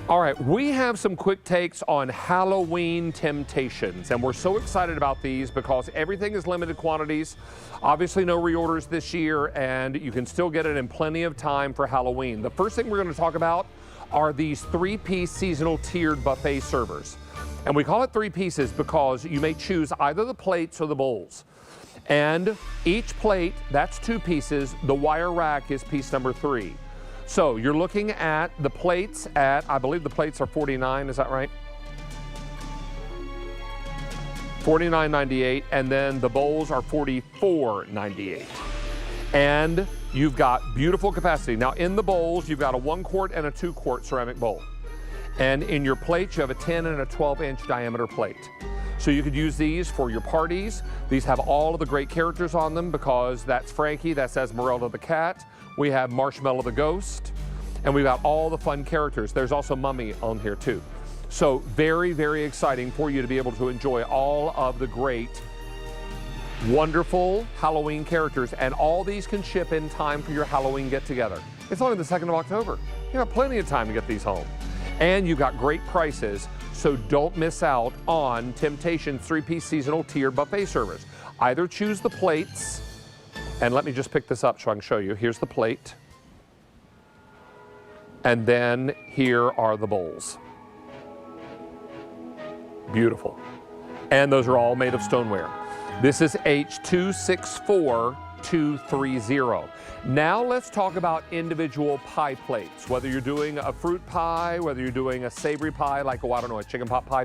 All right, we have some quick takes on Halloween Temp-tations, and we're so excited about these because everything is limited quantities. Obviously no reorders this year, and you can still get it in plenty of time for Halloween. The first thing we're going to talk about are these three-piece seasonal tiered buffet servers. And we call it three pieces because you may choose either the plates or the bowls. And each plate, that's two pieces. The wire rack is piece number 3. So you're looking at the plates at, I believe the plates are $49, is that right? $49.98, and then the bowls are $44.98. And you've got beautiful capacity. Now in the bowls, you've got a 1 quart and a 2 quart ceramic bowl. And in your plates, you have a 10 and a 12-inch diameter plate. So you could use these for your parties. These have all of the great characters on them because that's Frankie, that's Esmeralda the cat. We have Marshmallow the ghost, and we've got all the fun characters. There's also Mummy on here too. So very, very exciting for you to be able to enjoy all of the great, wonderful Halloween characters, and all these can ship in time for your Halloween get-together. It's only the 2nd of October. You have plenty of time to get these home. And you've got great prices, so don't miss out on Temp-tations 3-piece seasonal tiered buffet servers. Either choose the plates, and let me just pick this up so I can show you. Here's the plate. And then here are the bowls. Beautiful. And those are all made of stoneware. This is H264230. Now let's talk about individual pie plates. Whether you're doing a fruit pie, whether you're doing a savory pie like, oh, I don't know, a chicken pot pie.